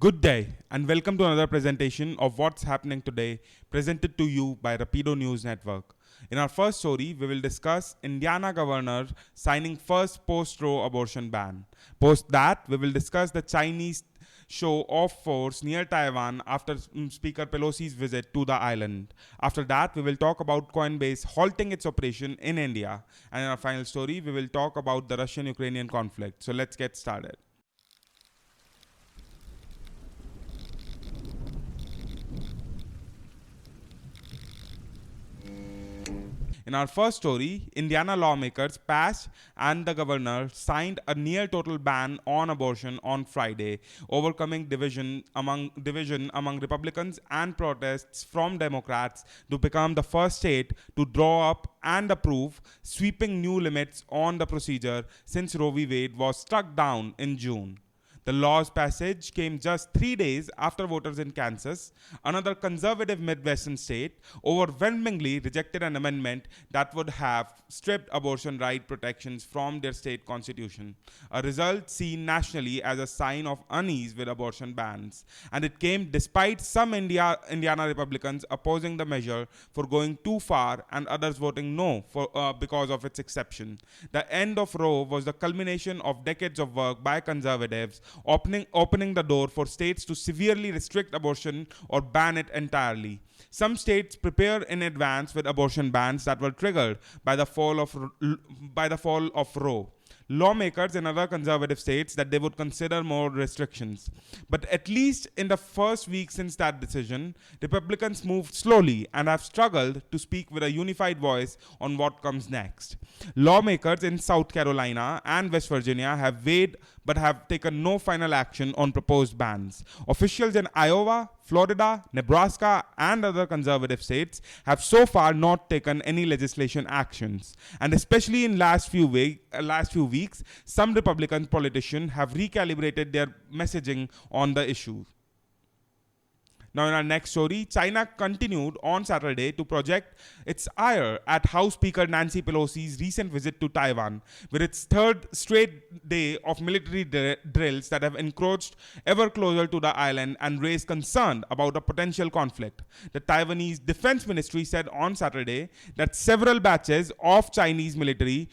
Good day and welcome to another presentation of what's happening today, presented to you by Rapido News Network. In our first story, we will discuss Indiana governor signing first post-Roe abortion ban. Post that, we will discuss the Chinese show of force near Taiwan after Speaker Pelosi's visit to the island. After that, we will talk about Coinbase halting its operation in India. And in our final story, we will talk about the Russian Ukrainian conflict. So let's get started. In our first story, Indiana lawmakers passed and the governor signed a near total ban on abortion on Friday, overcoming division among Republicans and protests from Democrats to become the first state to draw up and approve sweeping new limits on the procedure since Roe v. Wade was struck down in June. The law's passage came just 3 days after voters in Kansas, another conservative Midwestern state, overwhelmingly rejected an amendment that would have stripped abortion right protections from their state constitution, a result seen nationally as a sign of unease with abortion bans. And it came despite some Indiana Republicans opposing the measure for going too far and others voting no because of its exception. The end of Roe was the culmination of decades of work by conservatives opening the door for states to severely restrict abortion or ban it entirely. Some states prepare in advance with abortion bans that were triggered by the fall of Roe. Lawmakers in other conservative states that they would consider more restrictions. But at least in the first week since that decision, Republicans moved slowly and have struggled to speak with a unified voice on what comes next. Lawmakers in South Carolina and West Virginia have weighed but have taken no final action on proposed bans. Officials in Iowa, Florida, Nebraska, and other conservative states have so far not taken any legislation actions. And especially in last few weeks, some Republican politicians have recalibrated their messaging on the issue. Now, in our next story, China continued on Saturday to project its ire at House Speaker Nancy Pelosi's recent visit to Taiwan, with its third straight day of military drills that have encroached ever closer to the island and raised concern about a potential conflict. The Taiwanese Defense Ministry said on Saturday that several batches of Chinese military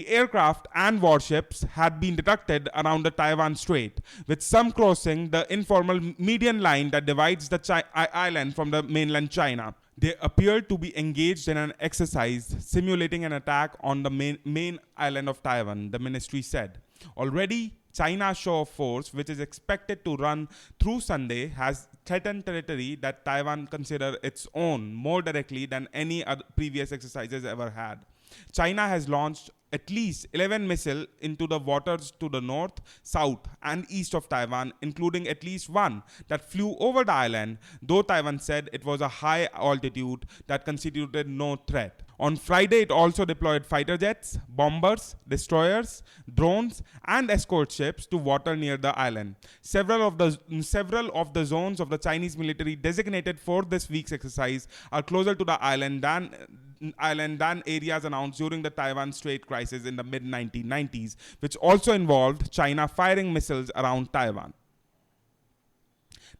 aircraft and warships had been detected around the Taiwan Strait, with some crossing the informal median line that divides the island from the mainland China. They appeared to be engaged in an exercise simulating an attack on the main island of Taiwan, the ministry said. Already, China's show of force, which is expected to run through Sunday, has threatened territory that Taiwan considers its own more directly than any other previous exercises ever had. China has launched at least 11 missiles into the waters to the north, south, and east of Taiwan, including at least one that flew over the island, though Taiwan said it was a high altitude that constituted no threat. On Friday, it also deployed fighter jets, bombers, destroyers, drones, and escort ships to water near the island. Several of the zones of the Chinese military designated for this week's exercise are closer to the island than areas announced during the Taiwan Strait crisis in the mid-1990s, which also involved China firing missiles around Taiwan.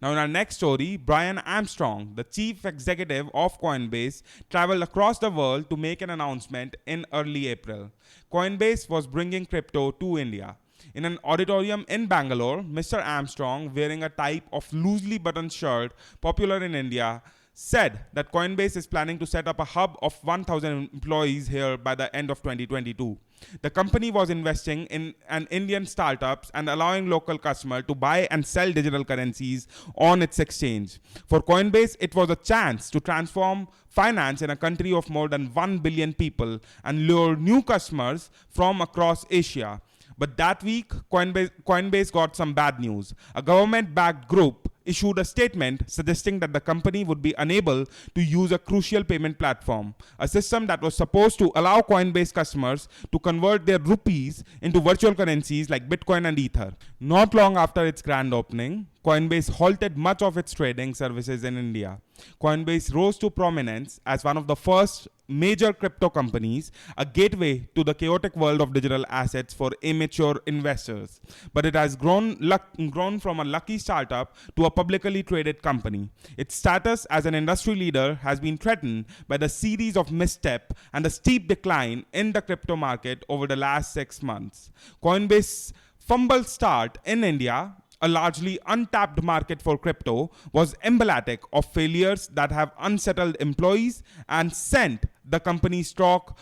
Now, in our next story, Brian Armstrong, the chief executive of Coinbase, traveled across the world to make an announcement in early April. Coinbase was bringing crypto to India. In an auditorium in Bangalore, Mr. Armstrong, wearing a type of loosely buttoned shirt popular in India, said that Coinbase is planning to set up a hub of 1,000 employees here by the end of 2022. The company was investing in an Indian startups and allowing local customers to buy and sell digital currencies on its exchange. For Coinbase, it was a chance to transform finance in a country of more than 1 billion people and lure new customers from across Asia. But that week, Coinbase got some bad news. A government-backed group issued a statement suggesting that the company would be unable to use a crucial payment platform, a system that was supposed to allow Coinbase customers to convert their rupees into virtual currencies like Bitcoin and Ether. Not long after its grand opening, Coinbase halted much of its trading services in India. Coinbase rose to prominence as one of the first major crypto companies, a gateway to the chaotic world of digital assets for immature investors. But it has grown from a lucky startup to a publicly traded company. Its status as an industry leader has been threatened by the series of missteps and the steep decline in the crypto market over the last 6 months. Coinbase's fumble start in India, a largely untapped market for crypto, was emblematic of failures that have unsettled employees and sent the company stock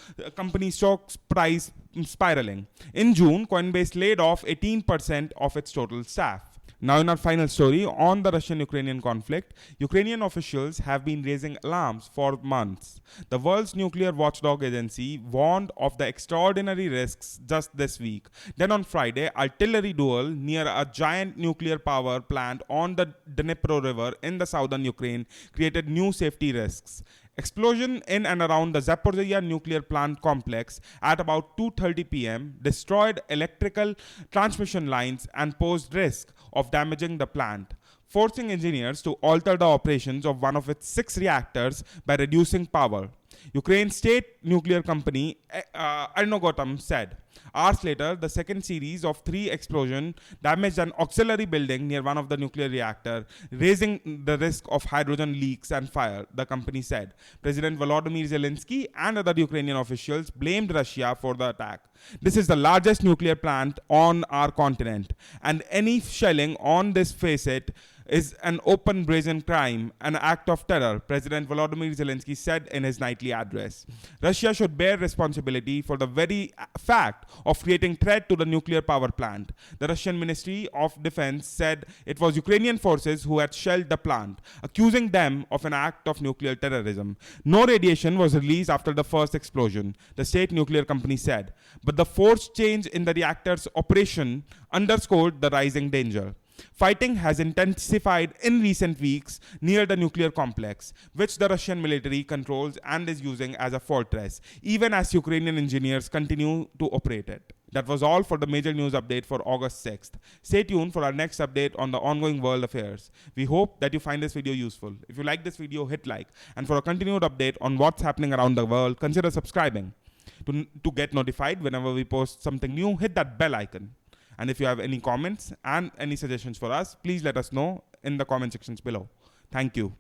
price spiraling. In June, Coinbase laid off 18% of its total staff. Now, in our final story on the Russian Ukrainian conflict, Ukrainian officials have been raising alarms for months. The world's nuclear watchdog agency warned of the extraordinary risks just this week. Then on Friday, artillery duel near a giant nuclear power plant on the Dnipro River in the southern Ukraine created new safety risks. Explosion in and around the Zaporizhzhia nuclear plant complex at about 2:30 p.m. destroyed electrical transmission lines and posed risk of damaging the plant, forcing engineers to alter the operations of one of its 6 reactors by reducing power. Ukraine's state nuclear company Energoatom said. Hours later, the second series of 3 explosions damaged an auxiliary building near one of the nuclear reactors, raising the risk of hydrogen leaks and fire, the company said. President Volodymyr Zelensky and other Ukrainian officials blamed Russia for the attack. This is the largest nuclear plant on our continent, and any shelling on this facet is an open brazen crime, an act of terror, President Volodymyr Zelensky said in his nightly address. Russia should bear responsibility for the very fact of creating threat to the nuclear power plant. The Russian Ministry of Defense said it was Ukrainian forces who had shelled the plant, accusing them of an act of nuclear terrorism. No radiation was released after the first explosion, the state nuclear company said, but the forced change in the reactor's operation underscored the rising danger. Fighting has intensified in recent weeks near the nuclear complex, which the Russian military controls and is using as a fortress, even as Ukrainian engineers continue to operate it. That was all for the major news update for August 6th. Stay tuned for our next update on the ongoing world affairs. We hope that you find this video useful. If you like this video, hit like. And for a continued update on what's happening around the world, consider subscribing. To get notified whenever we post something new, hit that bell icon. And if you have any comments and any suggestions for us, please let us know in the comment sections below. Thank you.